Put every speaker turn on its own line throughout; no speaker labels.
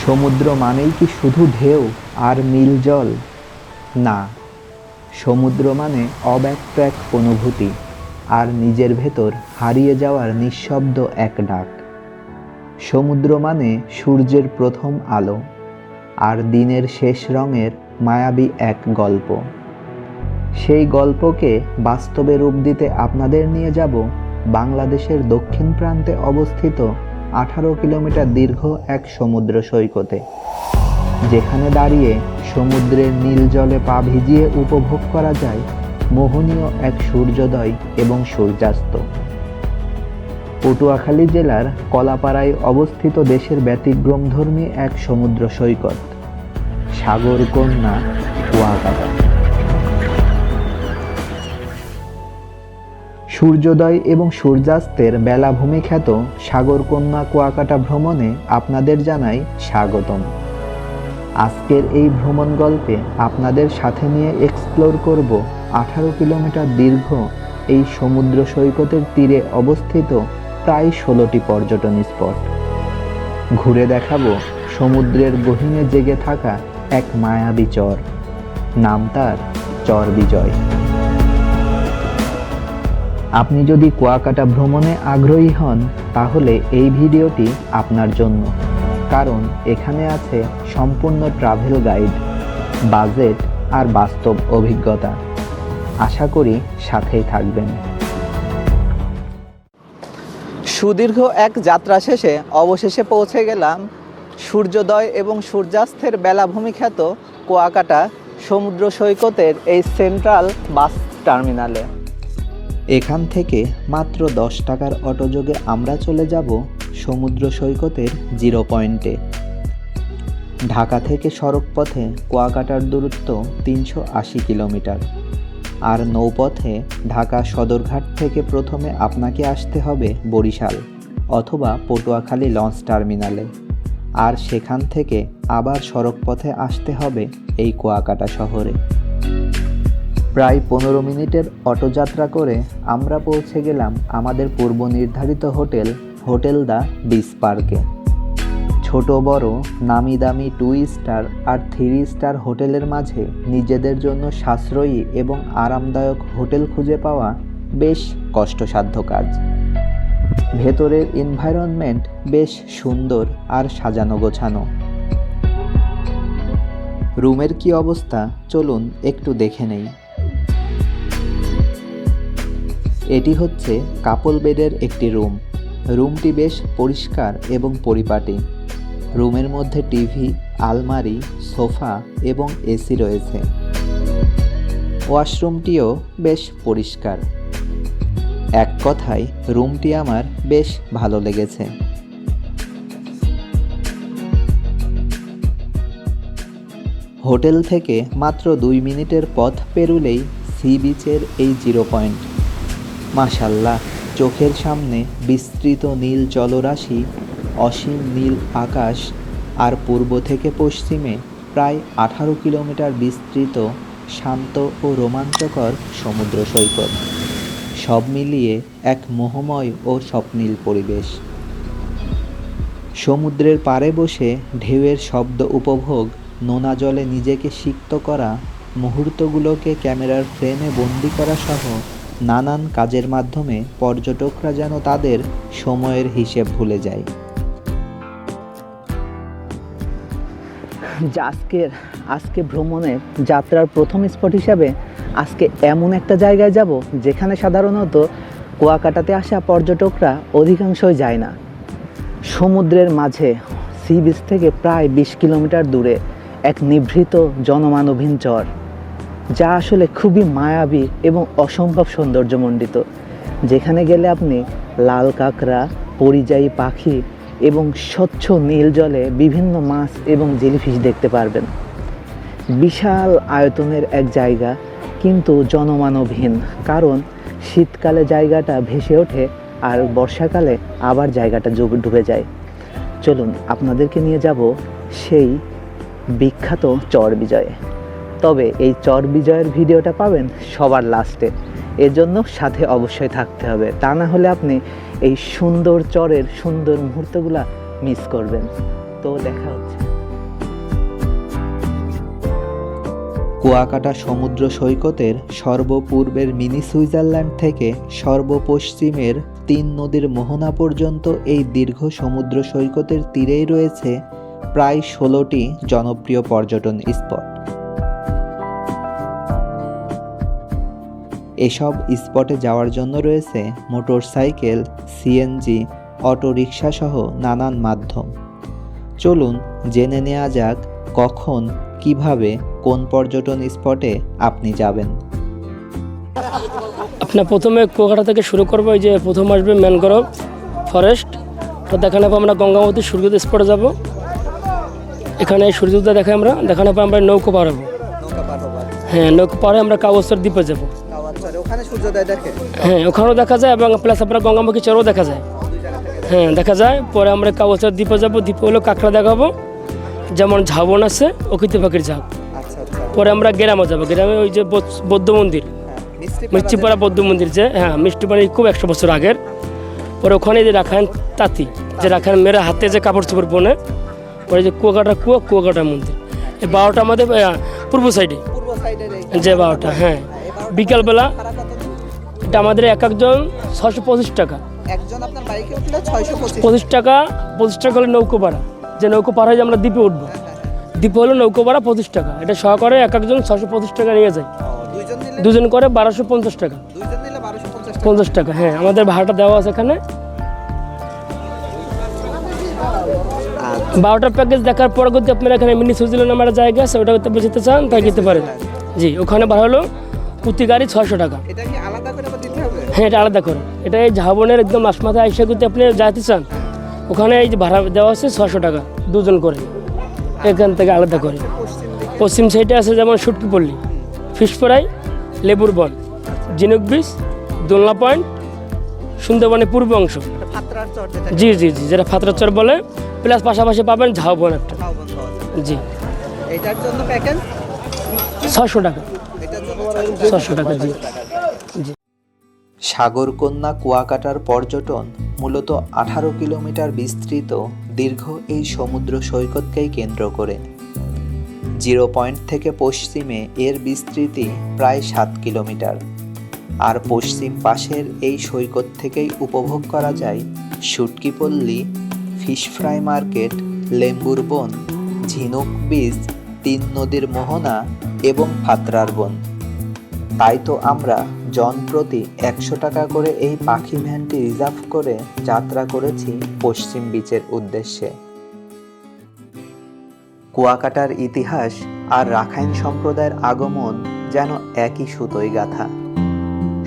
সমুদ্র মানেই কি শুধু ঢেউ আর নীল জল? না, সমুদ্র মানে অব্যক্ত এক অনুভূতি আর নিজের ভেতর হারিয়ে যাওয়ার নিঃশব্দ এক ডাক। সমুদ্র মানে সূর্যের প্রথম আলো আর দিনের শেষ রঙের মায়াবী এক গল্প। সেই গল্পকে বাস্তবে রূপ দিতে আপনাদের নিয়ে যাব বাংলাদেশের দক্ষিণ প্রান্তে অবস্থিত 18 কিলোমিটার দীর্ঘ এক সমুদ্র সৈকতে, যেখানে দাঁড়িয়ে সমুদ্রের নীল জলে পা ভিজিয়ে উপভোগ করা যায় মোহনীয় এক সূর্যোদয় এবং সূর্যাস্ত। পটুয়াখালী জেলার কলাপাড়ায় অবস্থিত দেশের ব্যতিক্রমধর্মী এক সমুদ্র সৈকত, সাগরকন্যা কুয়াকাটা। সূর্যোদয় এবং সূর্যাস্তের বেলাভূমি খ্যাত সাগরকন্যা কুয়াকাটা ভ্রমণে আপনাদের জানাই স্বাগতম। আজকের এই ভ্রমণ গল্পে আপনাদের সাথে নিয়ে এক্সপ্লোর করব 18 কিলোমিটার দীর্ঘ এই সমুদ্র সৈকতের তীরে অবস্থিত প্রায় 16টি পর্যটন স্পট। ঘুরে দেখাবো সমুদ্রের গহীনে জেগে থাকা এক মায়াবী চর, নাম তার চর বিজয়। আপনি যদি কুয়াকাটা ভ্রমণে আগ্রহী হন তাহলে এই ভিডিওটি আপনার জন্য, কারণ এখানে আছে সম্পূর্ণ ট্রাভেল গাইড, বাজেট আর বাস্তব অভিজ্ঞতা। আশা করি সাথেই থাকবেন। সুদীর্ঘ এক যাত্রা শেষে অবশেষে পৌঁছে গেলাম সূর্যোদয় এবং সূর্যাস্তের বেলাভূমি খ্যাত কুয়াকাটা সমুদ্র সৈকতের এই সেন্ট্রাল বাস টার্মিনালে। এখান থেকে মাত্র 10 টাকার অটোযোগে আমরা চলে যাব সমুদ্র সৈকতের জিরো পয়েন্টে। ঢাকা থেকে সড়কপথে কুয়াকাটার দূরত্ব 380 কিলোমিটার, আর নৌপথে ঢাকা সদরঘাট থেকে প্রথমে আপনাকে আসতে হবে বরিশাল অথবা পটুয়াখালী লঞ্চ টার্মিনালে, আর সেখান থেকে আবার সড়কপথে আসতে হবে এই কুয়াকাটা শহরে। প্রায় 15 মিনিটের অটোযাত্রা করে আমরা পৌঁছে গেলাম আমাদের পূর্ব নির্ধারিত হোটেল দ্য বিচ পার্কে। ছোট বড় নামি দামি 2 স্টার আর 3 স্টার হোটেলের মাঝে নিজেদের জন্য সাশ্রয়ী এবং আরামদায়ক হোটেল খুঁজে পাওয়া বেশ কষ্টসাধ্য কাজ। ভেতরের এনভায়রনমেন্ট বেশ সুন্দর আর সাজানো গোছানো। রুমের কি অবস্থা চলুন একটু দেখে নেই। এটি হচ্ছে কাপল বেডের একটি রুমটি বেশ পরিষ্কার এবং পরিপাটি। রুমের মধ্যে টিভি, আলমারি, সোফা এবং এসি রয়েছে। ওয়াশরুমটিও বেশ পরিষ্কার। এক কথায় রুমটি আমার বেশ ভালো লেগেছে। হোটেল থেকে মাত্র 2 মিনিটের পথ পেরুলেই সি বিচের এই জিরো পয়েন্ট। মাশাআল্লাহ, চোখের সামনে বিস্তৃত নীল জলরাশি, অসীম নীল আকাশ আর পূর্ব থেকে পশ্চিমে প্রায় 18 কিলোমিটার বিস্তৃত শান্ত ও রোমাঞ্চকর সমুদ্র সৈকত। সব মিলিয়ে এক মোহময় ও স্বপ্নীল পরিবেশ। সমুদ্রের পাড়ে বসে ঢেউয়ের শব্দ উপভোগ, নোনা জলে নিজেকে সিক্ত করা, মুহূর্তগুলোকে ক্যামেরার ফ্রেমে বন্দি করা সহ নানান কাজের মাধ্যমে পর্যটকরা যেন তাদের সময়ের হিসেব ভুলে যায়। আজকে ভ্রমণের যাত্রার প্রথম স্পট হিসাবে আজকে এমন একটা জায়গায় যাব যেখানে সাধারণত কুয়াকাটাতে আসা পর্যটকরা অধিকাংশই যায় না। সমুদ্রের মাঝে সি বিচ থেকে প্রায় 20 কিলোমিটার দূরে এক নিভৃত জনমানবহীন চর, যা আসলে খুবই মায়াবী এবং অসম্ভব সৌন্দর্যমণ্ডিত, যেখানে গেলে আপনি লাল কাঁকড়া, পরিযায়ী পাখি এবং স্বচ্ছ নীল জলে বিভিন্ন মাছ এবং জেলিফিশ দেখতে পারবেন। বিশাল আয়তনের এক জায়গা, কিন্তু জনমানবহীন, কারণ শীতকালে জায়গাটা ভেসে ওঠে আর বর্ষাকালে আবার জায়গাটা ডুবে যায়। চলুন আপনাদেরকে নিয়ে যাব সেই বিখ্যাত চর বিজয়ে। তবে এই চর বিজয়ের ভিডিওটা পাবেন সবার লাস্টে, এজন্য সাথে অবশ্যই থাকতে হবে, তা না হলে আপনি এই সুন্দর চরের সুন্দর মুহূর্তগুলা মিস করবেন। তো দেখা হচ্ছে। কুয়াকাটা সমুদ্র সৈকতের সর্বপূর্বের মিনি সুইজারল্যান্ড থেকে সর্বপশ্চিমের 3 নদীর মোহনা পর্যন্ত এই দীর্ঘ সমুদ্র সৈকতের তীরেই রয়েছে প্রায় 16টি জনপ্রিয় পর্যটন স্পট। এসব স্পটে যাওয়ার জন্য রয়েছে মোটরসাইকেল, সিএনজি, অটোরিকশা সহ নানান মাধ্যম। চলুন জেনে নেওয়া যাক কখন, কিভাবে, কোন পর্যটন স্পটে আপনি যাবেন।
আপনার প্রথমে কুয়াকাটা থেকে শুরু করবো। এই যে প্রথম আসবে ম্যানগ্রোভ ফরেস্ট, তো দেখানোর পর আমরা গঙ্গাবতী সূর্যোদয় স্পটে যাব। এখানে সূর্যোদয় দেখানোর পর আমরা নৌকো পার হবো। হ্যাঁ, নৌকো পারে আমরা কাগজচর দ্বীপে যাবো। হ্যাঁ, ওখানেও দেখা যায় এবং প্লাস আপনার গঙ্গামুখী চরও দেখা যায়। হ্যাঁ, দেখা যায়। পরে আমরা কাগজচর দ্বীপে যাবো। দ্বীপে হলো কাঁকড়া দেখাবো, যেমন ঝাবন আছে, অকৃতি পাখির ঝাঁক। পরে আমরা গ্রামে যাবো। গ্রামে ওই যে বৌদ্ধ মন্দির, মিষ্টিপাড়া বৌদ্ধ মন্দির, যে হ্যাঁ মিষ্টিপাড়া খুব 100 বছর আগের। পরে ওখানে যে রাখায়ন তাঁতি, যে রাখায়ন মেয়েরা হাতে যে কাপড় চোপড় বোনে। পরে যে কুয়াকাটা মন্দির, এই 12টা আমাদের পূর্ব সাইডে যে 12টা। হ্যাঁ, বিকালবেলা এটা আমাদের এক একজন 625 টাকা। 25 টাকা হলে নৌকো ভাড়া, যে নৌকো পার হয়ে আমরা দ্বীপে উঠবো। দ্বীপে হলো নৌকো ভাড়া 25 টাকা। এটা সহকারে এক একজন 625 টাকা নিয়ে যায়। দুজন করে 1250 টাকা। 50 টাকা। হ্যাঁ, আমাদের ভাড়াটা দেওয়া আছে এখানে। 12টার প্যাকেজ দেখার পর যদি আপনারা এখানে মিনি সুইজারল্যান্ড নামের জায়গা আছে, ওটা করতে যেতে চান তাই যেতে পারেন। জি, ওখানে ভাড়া হলো প্রতি গাড়ি 600 টাকা। হ্যাঁ, এটা আলাদা করে। এটা এই ঝাবনের একদম মাঝমাথায় আইসা করতে আপনি যাইতে চান, ওখানে এই যে ভাড়া দেওয়া আছে 600 টাকা দুজন করে, এখান থেকে আলাদা করে। পশ্চিম সাইডে আছে যেমন সুটকিপল্লী, ফিশ ফ্রাই, লেবুর বন, ঝিনুক বিচ, দোলনা পয়েন্ট, সুন্দরবনের পূর্ব অংশ। জি, যেটা ফাতরার চর বলে। প্লাস পাশাপাশি পাবেন ঝাউবন একটা। জি, এটার জন্য প্যাকেজ 600 টাকা। 600 টাকা। জি।
সাগরকন্যা কুয়াকাটার পর্যটন মূলত 18 কিলোমিটার বিস্তৃত দীর্ঘ এই সমুদ্র সৈকতকেই কেন্দ্র করে। 0 পয়েন্ট থেকে পশ্চিমে এর বিস্তৃতি প্রায় 7 কিলোমিটার। আর পশ্চিম পাশের এই সৈকত থেকেই উপভোগ করা যায় সুটকিপল্লী, ফিশ ফ্রাই মার্কেট, লেম্বুর বন, ঝিনুক বিচ, 3 নদীর মোহনা এবং ফাতরার বন। তাই তো আমরা জনপ্রতি 100 টাকা করে এই পাখি ভ্যানটি রিজার্ভ করে যাত্রা করেছি পশ্চিম বিচের উদ্দেশ্যে। কুয়াকাটার ইতিহাস আর রাখাইন সম্প্রদায়ের আগমন যেন একই সুতোয় গাঁথা।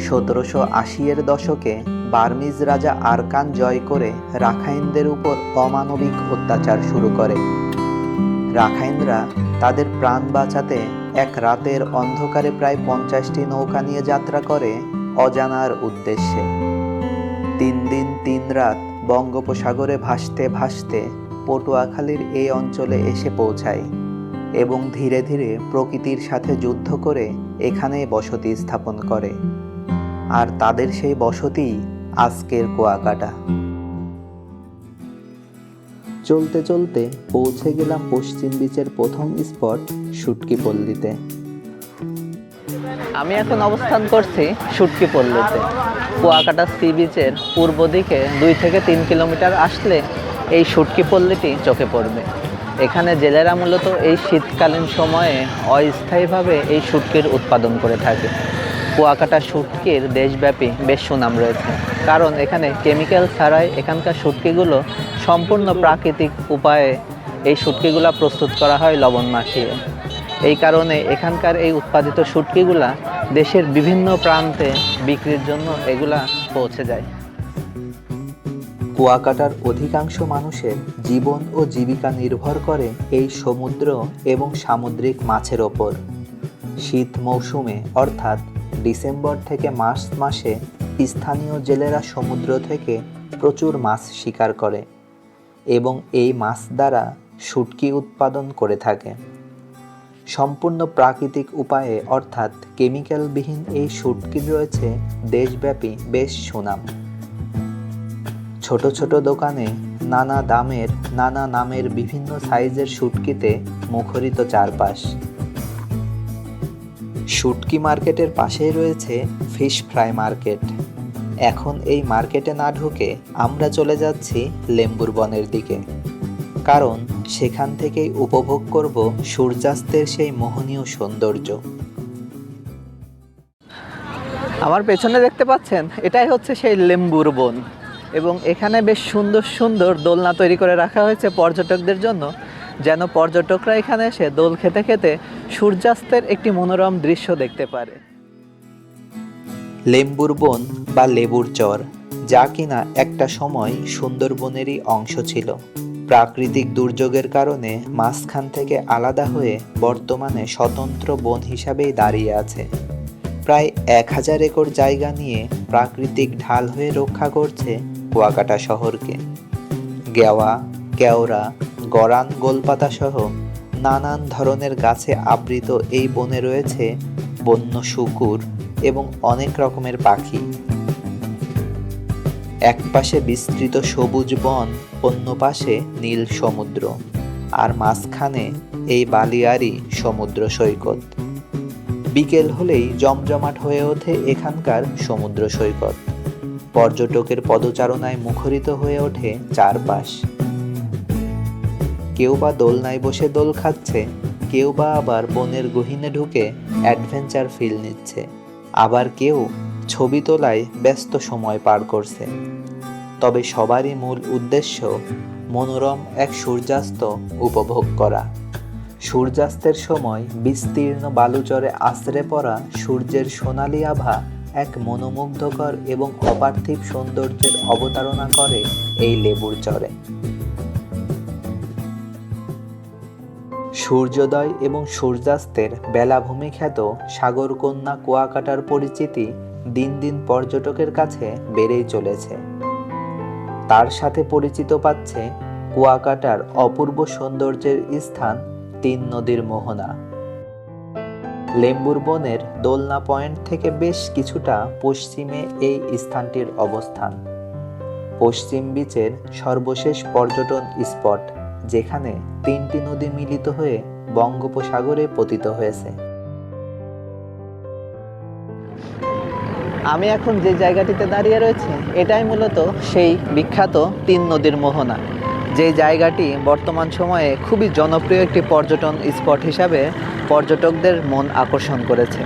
1780-এর দশকে বার্মিজ রাজা আরকান জয় করে রাখাইনদের উপর অমানবিক অত্যাচার শুরু করে। রাখাইনরা তাদের প্রাণ বাঁচাতে এক রাতের অন্ধকারে প্রায় 50টি নৌকা নিয়ে যাত্রা করে অজানার উদ্দেশ্যে। 3 দিন 3 রাত বঙ্গোপসাগরে ভাসতে ভাসতে পটুয়াখালীর এই অঞ্চলে এসে পৌঁছায় এবং ধীরে ধীরে প্রকৃতির সাথে যুদ্ধ করে এখানে বসতি স্থাপন করে। আর তাদের সেই বসতিই আজকের কুয়াকাটা। চলতে চলতে পৌঁছে গেলাম পশ্চিম বিচের প্রথম স্পট সুটকিপল্লীতে। আমি এখন অবস্থান করছি সুটকিপল্লীতে। কুয়াকাটা সি বিচের পূর্ব দিকে 2 থেকে 3 কিলোমিটার আসলে এই সুটকিপল্লীটি চোখে পড়বে। এখানে জেলেরা মূলত এই শীতকালীন সময়ে অস্থায়ীভাবে এই শুটকির উৎপাদন করে থাকে। কুয়াকাটা শুটকির দেশব্যাপী বেশ সুনাম রয়েছে, কারণ এখানে কেমিক্যাল ছাড়াই এখানকার শুটকিগুলো সম্পূর্ণ প্রাকৃতিক উপায়ে এই শুটকিগুলো প্রস্তুত করা হয় লবণ মাখিয়ে। এই কারণে এখানকার এই উৎপাদিত শুটকিগুলা দেশের বিভিন্ন প্রান্তে বিক্রির জন্য এগুলা পৌঁছে যায়। কুয়াকাটার অধিকাংশ মানুষের জীবন ও জীবিকা নির্ভর করে এই সমুদ্র এবং সামুদ্রিক মাছের ওপর। শীত মৌসুমে অর্থাৎ ডিসেম্বর থেকে মার্চ মাসে স্থানীয় জেলেরা সমুদ্র থেকে প্রচুর মাছ শিকার করে এবং এই মাছ দ্বারা শুটকি উৎপাদন করে থাকে। সম্পূর্ণ প্রাকৃতিক উপায়ে অর্থাৎ কেমিক্যালবিহীন এই শুটকির রয়েছে দেশব্যাপী বেশ সুনাম। ছোট ছোট দোকানে নানা দামের নানা নামের বিভিন্ন সাইজের শুটকিতে মুখরিত চারপাশ। শুটকি মার্কেটের পাশেই রয়েছে ফিশ ফ্রাই মার্কেট। এখন এই মার্কেটে না ঢুকে আমরা চলে যাচ্ছি লেম্বুর বনের দিকে, কারণ সেখান থেকেই উপভোগ করব সূর্যাস্তের সেই মোহনীয় সৌন্দর্য। আমার পেছনে দেখতে পাচ্ছেন, এটাই হচ্ছে সেই লেম্বুর বন, এবং এখানে বেশ সুন্দর সুন্দর দোলনা তৈরি করে রাখা হয়েছে পর্যটকদের জন্য, যেন পর্যটকরা এখানে এসে দোল খেতে খেতে সূর্যাস্তের একটি মনোরম দৃশ্য দেখতে পারে। লেম্বুর বন বা লেবুর চর, যা কিনা একটা সময় সুন্দরবনেরই অংশ ছিল, প্রাকৃতিক দুর্যোগের কারণে মাঝখান থেকে আলাদা হয়ে বর্তমানে স্বতন্ত্র বন হিসাবেই দাঁড়িয়ে আছে। প্রায় 1000 একর জায়গা নিয়ে প্রাকৃতিক ঢাল হয়ে রক্ষা করছে কুয়াকাটা শহরকে। গেওয়া, কেওড়া, গরান, গোলপাতা সহ নানান ধরনের গাছে আবৃত এই বনে রয়েছে বন্য শূকর এবং অনেক রকমের পাখি। এক পাশে বিস্তৃত সবুজ বন, অন্য পাশে নীল সমুদ্র, আর মাঝখানে এই বালিয়াড়ি সমুদ্র সৈকত। বিকেল হলেই জমজমাট হয়ে ওঠে এখানকার সমুদ্র সৈকত। পর্যটকের পদচারণায় মুখরিত হয়ে ওঠে চারপাশ। কেউ বা দোলনায় বসে দোল খাচ্ছে, কেউ বা আবার বনের গহীনে ঢুকে অ্যাডভেঞ্চার ফিল নিচ্ছে, আবার কেউ ছবি তোলায় ব্যস্ত সময় পার করছে। তবে সবারই মূল উদ্দেশ্য মনোরম এক সূর্যাস্ত উপভোগ করা। সূর্যাস্তের সময় বিস্তীর্ণ বালুচরে আছড়ে পড়া সূর্যের সোনালি আভা এক মনোমুগ্ধকর এবং অপার্থিব সৌন্দর্যের অবতারণা করে এই লেবুর চরে। সূর্যোদয় এবং সূর্যাস্তের বেলাভূমি খ্যাত সাগরকন্যা কুয়াকাটার পরিচিতি দিন দিন পর্যটকের কাছে বেড়েই চলেছে। তার সাথে পরিচিত পাচ্ছে কুয়াকাটার অপূর্ব সৌন্দর্যের স্থান 3 নদীর মোহনা। লেম্বুর বনের দোলনা পয়েন্ট থেকে বেশ কিছুটা পশ্চিমে এই স্থানটির অবস্থান। পশ্চিম বিচের সর্বশেষ পর্যটন স্পট, যেখানে 3টি নদী মিলিত হয়ে বঙ্গোপসাগরে পতিত হয়েছে। আমি এখন যে জায়গাটিতে দাঁড়িয়ে রয়েছি, এটাই মূলত সেই বিখ্যাত 3 নদীর মোহনা, যে জায়গাটি বর্তমান সময়ে খুবই জনপ্রিয় একটি পর্যটন স্পট হিসাবে পর্যটকদের মন আকর্ষণ করেছে।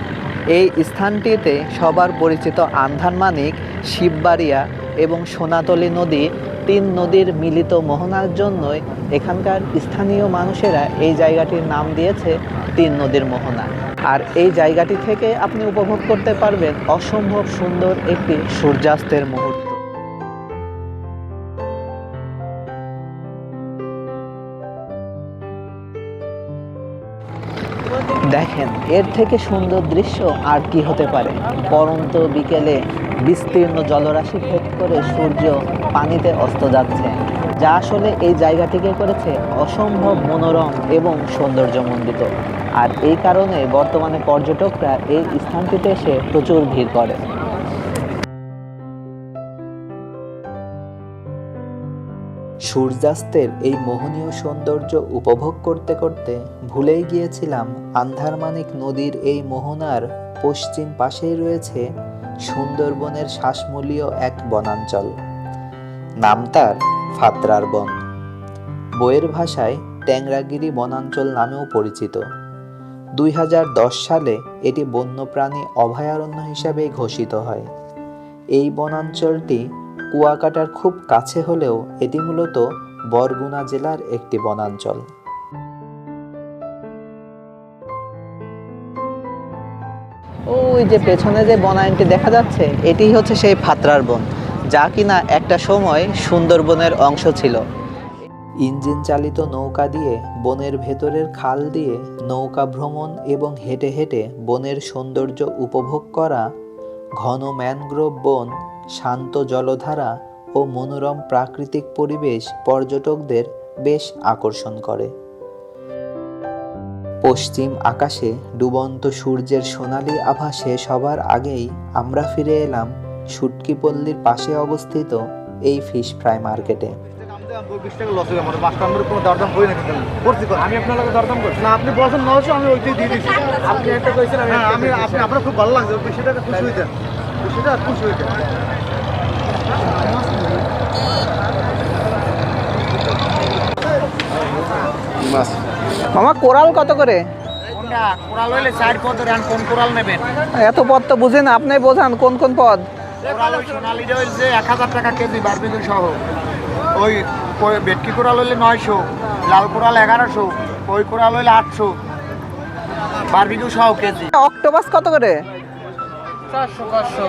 এই স্থানটিতে সবার পরিচিত আন্ধারমানিক, শিববাড়িয়া এবং সোনাতলি নদী, 3 নদীর মিলিত মোহনার জন্যই এখানকার স্থানীয় মানুষেরা এই জায়গাটির নাম দিয়েছে 3 নদীর মোহনা। আর এই জায়গাটি থেকে আপনি উপভোগ করতে পারবেন অসম্ভব সুন্দর একটি সূর্যাস্তের মুহূর্ত। দেখেন, এর থেকে সুন্দর দৃশ্য আর কি হতে পারে। পরন্ত বিকেলে বিস্তীর্ণ জলরাশি ভেদ করে সূর্য পানিতে অস্ত যাচ্ছে, যা আসলে এই জায়গাটিকে করেছে অসম্ভব মনোরম এবং সৌন্দর্যমণ্ডিত। আর এই কারণে বর্তমানে পর্যটকরা এই স্থানটিতে এসে প্রচুর ভিড় করে। সূর্যাস্তের এই মোহনীয় সৌন্দর্য উপভোগ করতে করতে ভুলেই গিয়েছিলাম আন্ধারমানিক নদীর এই মোহনার পশ্চিম পাশেই রয়েছে সুন্দরবনের শ্বাসমূলীয় এক বনাঞ্চল। নাম তার ফাতরার বন। বইয়ের ভাষায় ট্যাংরাগিরি বনাঞ্চল নামেও পরিচিত। 2010 সালে এটি বন্যপ্রাণী অভয়ারণ্য হিসাবে ঘোষিত হয়। এই বনাঞ্চলটি কুয়াকাটার খুব কাছে হলেও এটি মূলত বরগুনা জেলার একটি বনাঞ্চল। ওই যে পেছনে যে বনায়নটি দেখা যাচ্ছে, এটি হচ্ছে সেই ফাতরার বন, যা কিনা একটা সময় সুন্দরবনের অংশ ছিল। ইঞ্জিন চালিত নৌকা দিয়ে বনের ভেতরের খাল দিয়ে নৌকা ভ্রমণ এবং হেঁটে হেঁটে বনের সৌন্দর্য উপভোগ করা, ঘন ম্যানগ্রোভ বন, শান্ত জলধারা ও মনোরম প্রাকৃতিক পরিবেশ পর্যটকদের বেশ আকর্ষণ করে। পশ্চিম আকাশে ডুবন্ত সূর্যের সোনালি আভা শেষ হবার আগেই আমরা ফিরে এলাম শুটকিপল্লির পাশে অবস্থিত এই ফিশ ফ্রাই মার্কেটে।
আমি আপনার লগে দরদাম করছি না, আপনি বলছেন 900, আমি ওইটাই দিয়ে দিচ্ছি। আপনি একটা কইছেন, আমি আপনার খুব ভালো লাগছে, বেশি টাকা খুশি হইতেন, বেশি টাকা খুশি হইতেন।
মামা কোরাল কত করে?
কোনটা কোরাল হইলে 4 পদ রান, কোন কোরাল নেবেন?
এত পদ তো বুঝেন, আপনি বোঝান কোন কোন পদ।
কোরাল ওই সোনালিটা হইছে 1000 টাকা কেজি বারবিকিউ সহ। ওই ভেটকি কোরাল হইলে 900, লাল কোরাল 1100, ওই কোরাল হইলে 800 বারবিকিউ সহ কেজি।
অক্টোপাস কত করে?
400 500।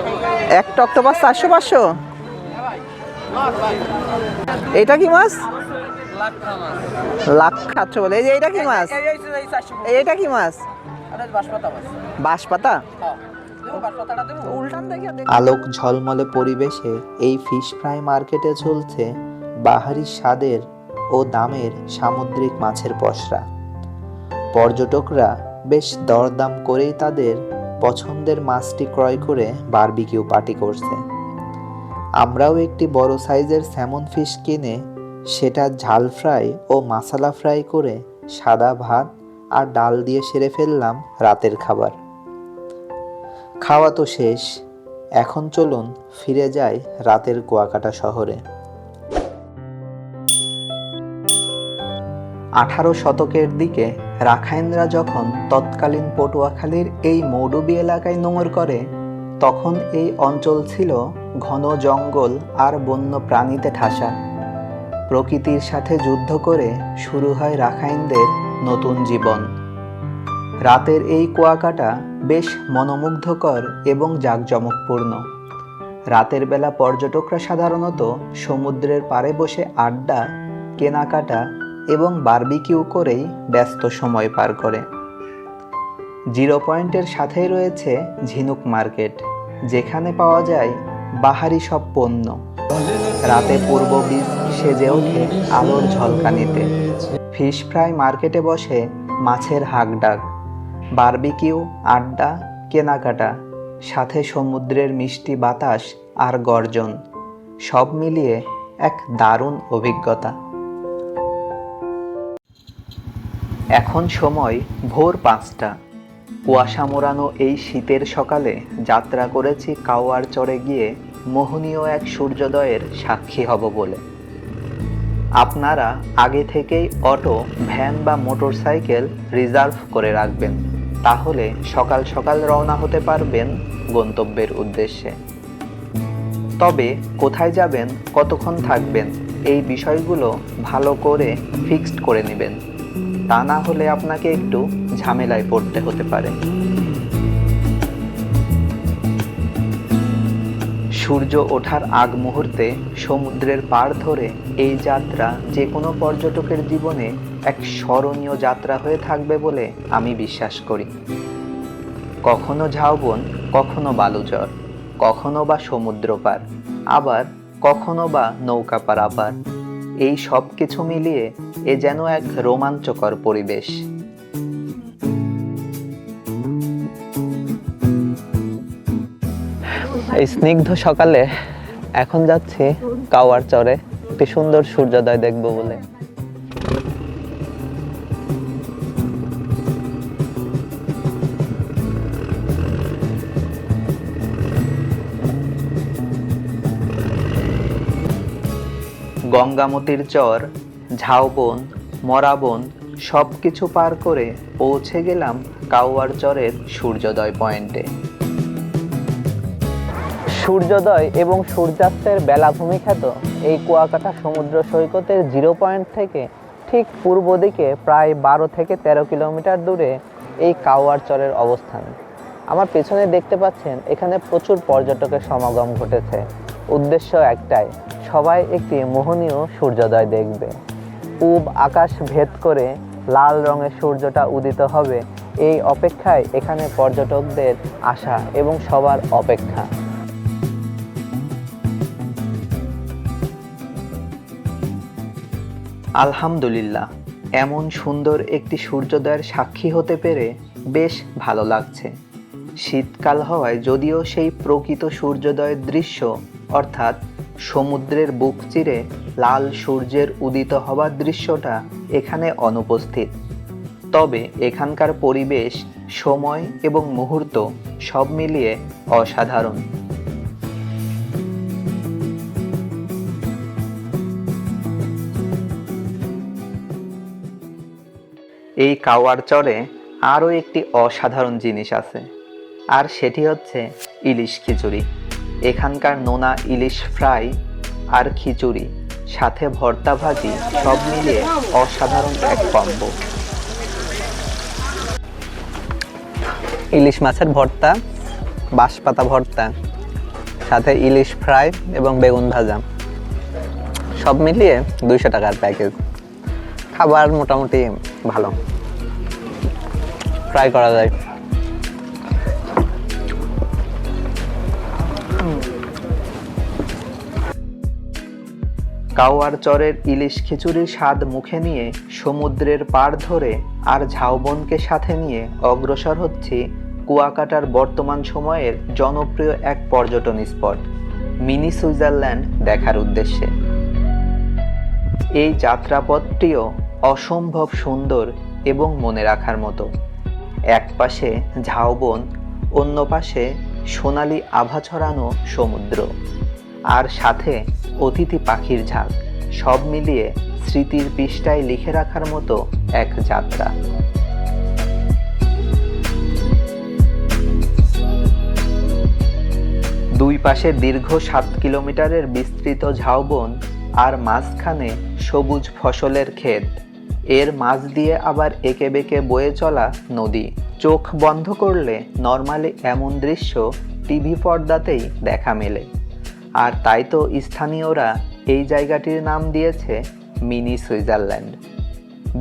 একটা অক্টোপাস 400 500। এটা কি মাছ? লাখ খাচ্ছ বলে। এই যে এটা কি মাছ? এইটা কি মাছ? বাঁশপাতা। আলোক ঝলমলে পরিবেশে এই ফিশ ফ্রাই মার্কেটে চলছে বাহারি স্বাদের ও দামের সামুদ্রিক মাছের পসরা। পর্যটকরা বেশ দরদাম করেই তাদের পছন্দের মাছটি ক্রয় করে বারবিকিউ পার্টি করছে। আমরাও একটি বড় সাইজের স্যামন ফিশ কিনে সেটা ঝাল ফ্রাই ও মাসালা ফ্রাই করে সাদা ভাত আর ডাল দিয়ে সেরে ফেললাম রাতের খাবার। খাওয়া তো শেষ, এখন চলুন ফিরে যাই রাতের কুয়াকাটা শহরে। 18 শতকের দিকে রাখাইনরা যখন তৎকালীন পটুয়াখালীর এই মৌডুবি এলাকায় নোঙর করে, তখন এই অঞ্চল ছিল ঘন জঙ্গল আর বন্য প্রাণীতে ঠাসা। প্রকৃতির সাথে যুদ্ধ করে শুরু হয় রাখাইনদের নতুন জীবন। রাতের এই কুয়াকাটা বেশ মনোমুগ্ধকর এবং জাঁকজমকপূর্ণ। রাতের বেলা পর্যটকরা সাধারণত সমুদ্রের পাড়ে বসে আড্ডা, কেনাকাটা এবং বারবিকিউ করেই ব্যস্ত সময় পার করে। জিরো পয়েন্টের সাথেই রয়েছে ঝিনুক মার্কেট, যেখানে পাওয়া যায় বাহারি সব পণ্য। রাতে পূর্ব বীজ সেজে ওঠে আলোর ঝলকানিতে। ফিশ ফ্রাই মার্কেটে বসে মাছের হাঁকডাক, বারবিকিউ, আড্ডা, কেনাকাটা, সাথে সমুদ্রের মিষ্টি বাতাস আর গর্জন, সব মিলিয়ে এক দারুণ অভিজ্ঞতা। এখন সময় ভোর 5টা। কুয়াশা মোড়ানো এই শীতের সকালে যাত্রা করেছি কাওয়ার চরে গিয়ে মোহনীয় এক সূর্যোদয়ের সাক্ষী হব বলে। আপনারা আগে থেকেই অটো, ভ্যান বা মোটরসাইকেল রিজার্ভ করে রাখবেন, তাহলে সকাল সকাল রওনা হতে পারবেন গন্তব্যের উদ্দেশ্যে। তবে কোথায় যাবেন, কতক্ষণ থাকবেন, এই বিষয়গুলো ভালো করে ফিক্সড করে নেবেন, তা না হলে আপনাকে একটু ঝামেলায় পড়তে হতে পারে। সূর্য ওঠার আগ মুহূর্তে সমুদ্রের পাড় ধরে এই যাত্রা যে কোনো পর্যটকের জীবনে এক স্মরণীয় যাত্রা হয়ে থাকবে বলে আমি বিশ্বাস করি। কখনো ঝাউবন, কখনো বালুচর, কখনো বা সমুদ্র পার, আবার কখনো বা নৌকা পারাপার, এই সব কিছু মিলিয়ে এ যেন এক রোমাঞ্চকর পরিবেশ। এই স্নিগ্ধ সকালে এখন যাচ্ছি কাওয়ার চরে একটি সুন্দর সূর্যোদয় দেখব বলে। গঙ্গামতির চর, ঝাউবন, মরাবন সব কিছু পার করে পৌঁছে গেলাম কাওয়ার চরের সূর্যোদয় পয়েন্টে। সূর্যোদয় এবং সূর্যাস্তের বেলাভূমি খ্যাত এই কুয়াকাটা সমুদ্র সৈকতের জিরো পয়েন্ট থেকে ঠিক পূর্ব দিকে প্রায় 12 থেকে 13 কিলোমিটার দূরে এই কাওয়ার চরের অবস্থান। আমার পেছনে দেখতে পাচ্ছেন এখানে প্রচুর পর্যটকের সমাগম ঘটেছে। উদ্দেশ্য একটাই, সবাই একটি মোহনীয় সূর্যোদয় দেখবে। পূব আকাশ ভেদ করে লাল রঙের সূর্যটা উদিত হবে, এই অপেক্ষায় এখানে পর্যটকদের আসা এবং সবার অপেক্ষা। আলহামদুলিল্লাহ, এমন সুন্দর একটি সূর্যোদয়ের সাক্ষী হতে পেরে বেশ ভালো লাগছে। শীতকাল হওয়ায় যদিও সেই প্রকৃত সূর্যোদয়ের দৃশ্য অর্থাৎ সমুদ্রের বুক চিরে লাল সূর্যের উদিত হবার দৃশ্যটা এখানে অনুপস্থিত। তবে এখানকার পরিবেশ, সময় এবং মুহূর্ত সব মিলিয়ে অসাধারণ। এই কাওয়ার চরে আরও একটি অসাধারণ জিনিস আছে, আর সেটি হচ্ছে ইলিশ খিচুড়ি। এখানকার নোনা ইলিশ ফ্রাই আর খিচুড়ি সাথে ভর্তা ভাজি সব মিলিয়ে অসাধারণ এক কম্বো। ইলিশ মাছের ভর্তা, বাঁশপাতা ভর্তা, সাথে ইলিশ ফ্রাই এবং বেগুন ভাজা সব মিলিয়ে 200 টাকার প্যাকেজ। খাবার মোটামুটি ভালো, ট্রাই করা যায়। কাওয়ার চরের ইলিশ খিচুড়ির স্বাদ মুখে নিয়ে সমুদ্রের পাড় ধরে আর ঝাউবনকে সাথে নিয়ে অগ্রসর হচ্ছে কুয়াকাটার বর্তমান সময়ের জনপ্রিয় এক পর্যটন স্পট মিনি সুইজারল্যান্ড দেখার উদ্দেশ্যে। এই যাত্রাপথটিও অসম্ভব সুন্দর এবং মনে রাখার মতো। এক পাশে ঝাউবন, অন্য পাশে সোনালি আভা ছড়ানো সমুদ্র, আর সাথে অতিথি পাখির ঝাঁক, সব মিলিয়ে স্মৃতির পৃষ্ঠায় লিখে রাখার মতো এক যাত্রা। দুই পাশে দীর্ঘ 7 কিলোমিটারের বিস্তৃত ঝাউবন আর মাঝখানে সবুজ ফসলের ক্ষেত, এর মাঝ দিয়ে আবার এঁকে বেঁকে বয়ে চলা নদী। চোখ বন্ধ করলে নর্মালি এমন দৃশ্য টিভি পর্দাতেই দেখা মেলে, আর তাই তো স্থানীয়রা এই জায়গাটির নাম দিয়েছে মিনি সুইজারল্যান্ড।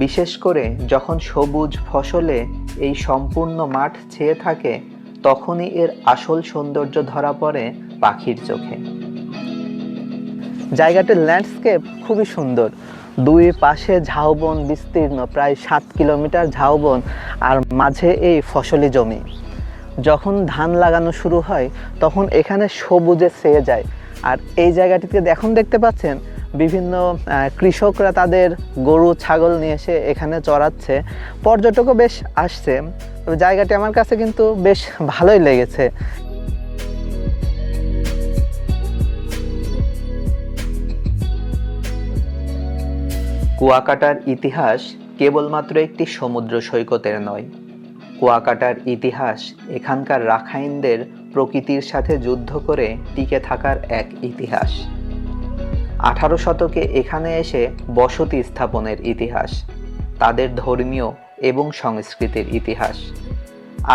বিশেষ করে যখন সবুজ ফসলে এই সম্পূর্ণ মাঠ ছেয়ে থাকে, তখনই এর আসল সৌন্দর্য ধরা পড়ে পাখির চোখে। জায়গাটির ল্যান্ডস্কেপ খুবই সুন্দর। দুই পাশে ঝাউবন বিস্তীর্ণ, প্রায় 7 কিলোমিটার ঝাউবন, আর মাঝে এই ফসলি জমি। যখন ধান লাগানো শুরু হয় তখন এখানে সবুজে ছেয়ে যায়। আর এই জায়গাটিতে এখন দেখতে পাচ্ছেন বিভিন্ন কৃষকরা তাদের গরু ছাগল নিয়ে এসে এখানে চড়াচ্ছে। পর্যটকও বেশ আসছে। জায়গাটি আমার কাছে কিন্তু বেশ ভালোই লেগেছে। কুয়াকাটার ইতিহাস কেবলমাত্র একটি সমুদ্র সৈকতের নয়। কুয়াকাটার ইতিহাস এখানকার রাখাইনদের প্রকৃতির সাথে যুদ্ধ করে টিকে থাকার এক ইতিহাস। 18 শতকে এখানে এসে বসতি স্থাপনের ইতিহাস, তাদের ধর্মীয় এবং সংস্কৃতির ইতিহাস।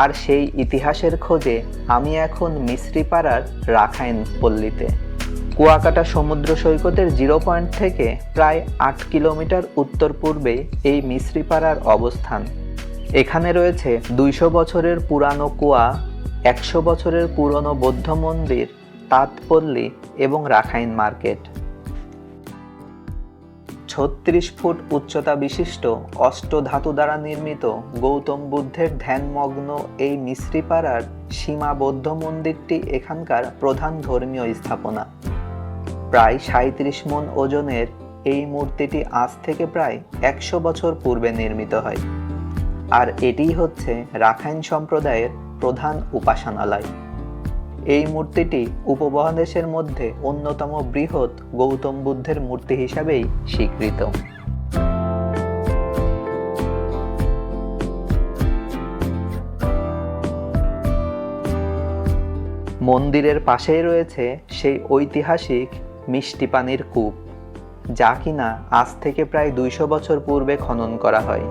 আর সেই ইতিহাসের খোঁজে আমি এখন মিস্ত্রিপাড়ার রাখাইন পল্লীতে। কুয়াকাটা সমুদ্র সৈকতের 0 পয়েন্ট থেকে প্রায় 8 কিলোমিটার উত্তর পূর্বে এই মিস্ত্রিপাড়ার অবস্থান। এখানে রয়েছে 200 বছরের পুরানো কুয়া, 100 বছরের পুরনো বৌদ্ধ মন্দির, তাঁতপল্লী এবং রাখাইন মার্কেট। 36 ফুট উচ্চতা বিশিষ্ট অষ্টধাতু দ্বারা নির্মিত গৌতম বুদ্ধের ধ্যানমগ্ন এই মিস্ত্রিপাড়ার সীমা বৌদ্ধ মন্দিরটি এখানকার প্রধান ধর্মীয় স্থাপনা। প্রায় 37 মণ ওজনের এই মূর্তিটি আজ থেকে প্রায় 100 বছর পূর্বে নির্মিত হয়, আর এটিই হচ্ছে রাখাইন সম্প্রদায়ের প্রধান উপাসনালয়। এই মূর্তিটি উপমহাদেশের মধ্যে অন্যতম বৃহৎ গৌতম বুদ্ধের মূর্তি হিসাবেই স্বীকৃত। মন্দিরের পাশেই রয়েছে সেই ঐতিহাসিক মিষ্টি পানির কূপ, যা কিনা আজ থেকে প্রায় 200 বছর পূর্বে খনন করা হয়।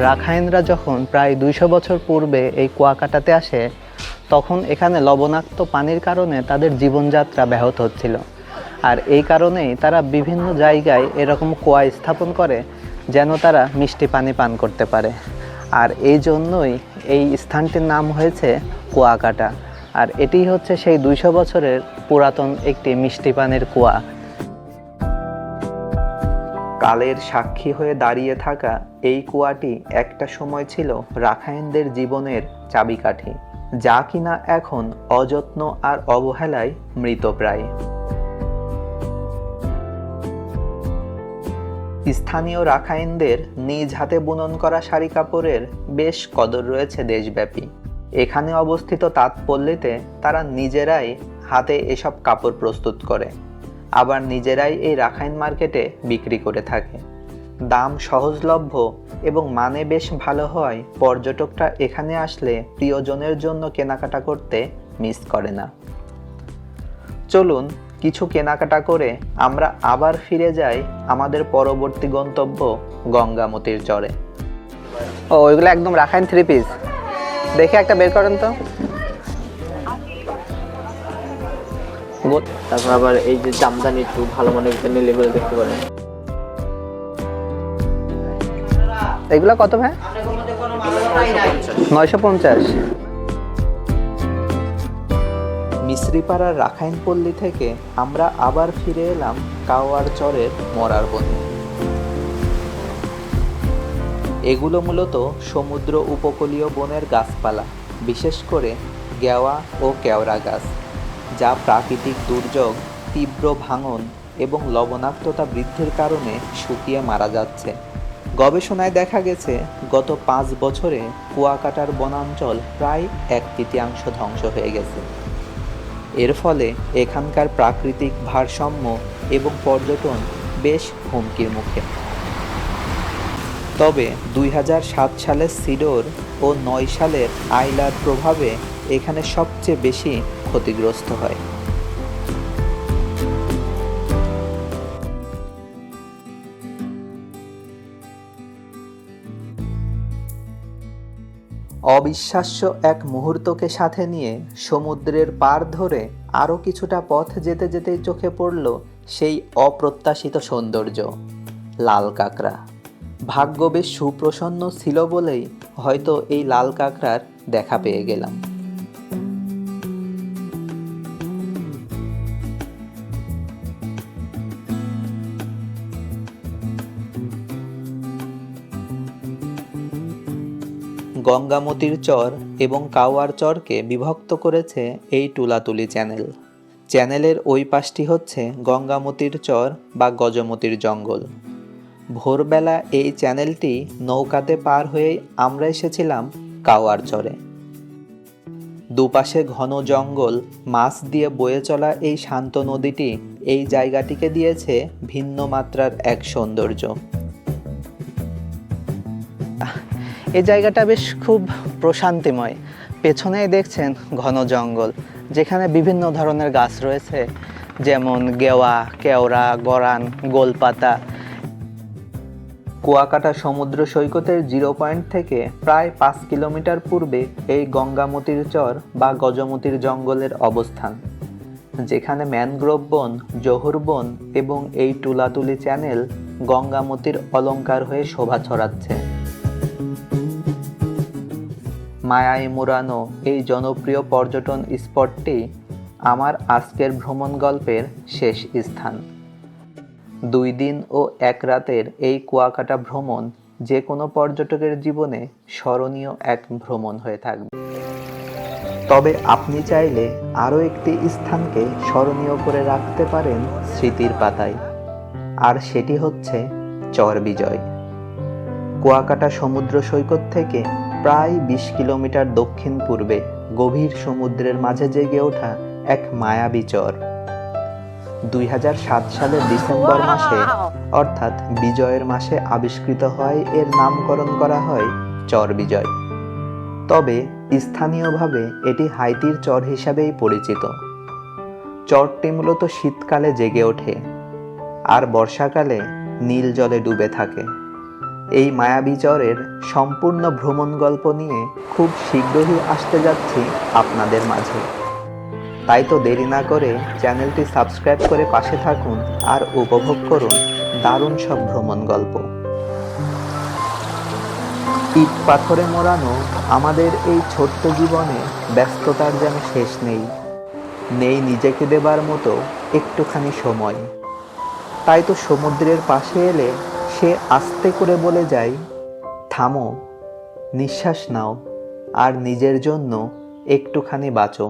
রাখাইনরা যখন প্রায় 200 বছর পূর্বে এই কুয়াকাটাতে আসে, তখন এখানে লবণাক্ত পানির কারণে তাদের জীবনযাত্রা ব্যাহত হচ্ছিল। আর এই কারণেই তারা বিভিন্ন জায়গায় এরকম কুয়া স্থাপন করে যেন তারা মিষ্টি পানি পান করতে পারে। আর এই জন্যই এই স্থানটির নাম হয়েছে কুয়াকাটা। আর এটি হচ্ছে সেই 200 বছরের পুরাতন একটি মিষ্টি পানির কুয়া। কালের সাক্ষী হয়ে দাঁড়িয়ে থাকা এই কুয়াটি একটা সময় ছিল রাখাইনদের জীবনের চাবিকাঠি, যা কিনা এখন অযত্ন আর অবহেলায় মৃতপ্রায়। স্থানীয় রাখাইনদের নিজ হাতে বুনন করা শাড়ি কাপড়ের বেশ কদর রয়েছে দেশব্যাপী। এখানে অবস্থিত তাঁতপল্লীতে তারা নিজেরাই হাতে এসব কাপড় প্রস্তুত করে, আবার নিজেরাই এই রাখাইন মার্কেটে বিক্রি করে থাকে। দাম সহজলভ্য এবং মানে বেশ ভালো হয় পর্যটকরা এখানে আসলে প্রিয়জনের জন্য কেনাকাটা করতে মিস করে না। চলুন কিছু কেনাকাটা করে আমরা আবার ফিরে যাই আমাদের পরবর্তী গন্তব্য গঙ্গামতির চরে। ও ওইগুলো একদম রাখাইন 3 পিস, দেখে একটা বের করেন তো।
তারপর আবার এই যে জামদানি একটু ভালো মানের ভিতরে নিলে এগুলো দেখতে পারেন।
এগুলো কত ভাই? 950। মিশ্রিপাড়ার রাখাইন পল্লী থেকে আমরা আবার ফিরে এলাম কাওয়ার চরের মরার বনে। এগুলো মূলত সমুদ্র উপকূলীয় বনের গাছপালা, বিশেষ করে গেওয়া ও কেওড়া গাছ, যা প্রাকৃতিক দুর্যোগ, তীব্র ভাঙন এবং লবণাক্ততা বৃদ্ধির কারণে শুকিয়ে মারা যাচ্ছে। গবেষণায় দেখা গেছে গত 5 বছরে কুয়াকাটার বনাঞ্চল প্রায় 1/3 ধ্বংস হয়ে গেছে। এর ফলে এখানকার প্রাকৃতিক ভারসাম্য এবং পর্যটন বেশ হুমকির মুখে। তবে 2007 সালের সিডর ও 9 সালের আইলার প্রভাবে এখানে সবচেয়ে বেশি ক্ষতিগ্রস্ত হয়। অবিশ্বাস্য এক মুহূর্তকে সাথে নিয়ে সমুদ্রের পার ধরে আরও কিছুটা পথ যেতে যেতেই চোখে পড়ল সেই অপ্রত্যাশিত সৌন্দর্য, লাল কাঁকড়া। ভাগ্য বেশ সুপ্রসন্ন ছিল বলেই হয়তো এই লাল কাঁকড়ার দেখা পেয়ে গেলাম। গঙ্গামতির চর এবং কাওয়ার চরকে বিভক্ত করেছে এই টুলাতুলি চ্যানেল। চ্যানেলের ওই পাশটি হচ্ছে গঙ্গামতির চর বা গজমতির জঙ্গল। ভোরবেলা এই চ্যানেলটি নৌকাতে পার হয়েই আমরা এসেছিলাম কাওয়ার চরে। দুপাশে ঘন জঙ্গল, মাছ দিয়ে বয়ে চলা এই শান্ত নদীটি এই জায়গাটিকে দিয়েছে ভিন্ন মাত্রার এক সৌন্দর্য। এই জায়গাটা বেশ খুব প্রশান্তিময়। পেছনেই দেখছেন ঘন জঙ্গল, যেখানে বিভিন্ন ধরনের গাছ রয়েছে, যেমন গেওয়া, কেওড়া, গরান, গোলপাতা। কুয়াকাটা সমুদ্র সৈকতের 0 পয়েন্ট থেকে প্রায় 5 কিলোমিটার পূর্বে এই গঙ্গামতির চর বা গজমতির জঙ্গলের অবস্থান, যেখানে ম্যানগ্রোভ বন, জহুর বন এবং এই টুলাতুলি চ্যানেল গঙ্গামতির অলংকার হয়ে শোভা ছড়াচ্ছে। মায়ায় মোড়ানো এই জনপ্রিয় পর্যটন স্পটটি আমার আজকের ভ্রমণ গল্পের শেষ স্থান। 2 দিন ও 1 রাতের এই কুয়াকাটা ভ্রমণ যে কোনো পর্যটকের জীবনে স্মরণীয় এক ভ্রমণ হয়ে থাকবে। তবে আপনি চাইলে আরও একটি স্থানকে স্মরণীয় করে রাখতে পারেন স্মৃতির পাতায়, আর সেটি হচ্ছে চরবিজয়। কুয়াকাটা সমুদ্র সৈকত থেকে প্রায় 20 কিলোমিটার দক্ষিণ পূর্বে গভীর সমুদ্রের মাঝে জেগে ওঠা এক মায়াবী চর। 2007 সালের ডিসেম্বর মাসে অর্থাৎ বিজয়ের মাসে আবিষ্কৃত হয় এর নামকরণ করা হয় চরবিজয়। তবে স্থানীয়ভাবে এটি হাইতির চর হিসাবেই পরিচিত। চরটি মূলত শীতকালে জেগে ওঠে আর বর্ষাকালে নীল জলে ডুবে থাকে। এই মায়াবী চরের সম্পূর্ণ ভ্রমণ গল্প নিয়ে খুব শীঘ্রই আসতে যাচ্ছি আপনাদের মাঝে। তাই তো দেরি না করে চ্যানেলটি সাবস্ক্রাইব করে পাশে থাকুন আর উপভোগ করুন দারুণ সব ভ্রমণ গল্প। ইট পাথরে মোড়ানো আমাদের এই ছোট্ট জীবনে ব্যস্ততার যেন শেষ নেই, নেই নিজেকে দেবার মতো একটুখানি সময়। তাই তো সমুদ্রের পাশে এলে সে আস্তে করে বলে যায়, থামো, নিঃশ্বাস নাও আর নিজের জন্য একটুখানি বাঁচো।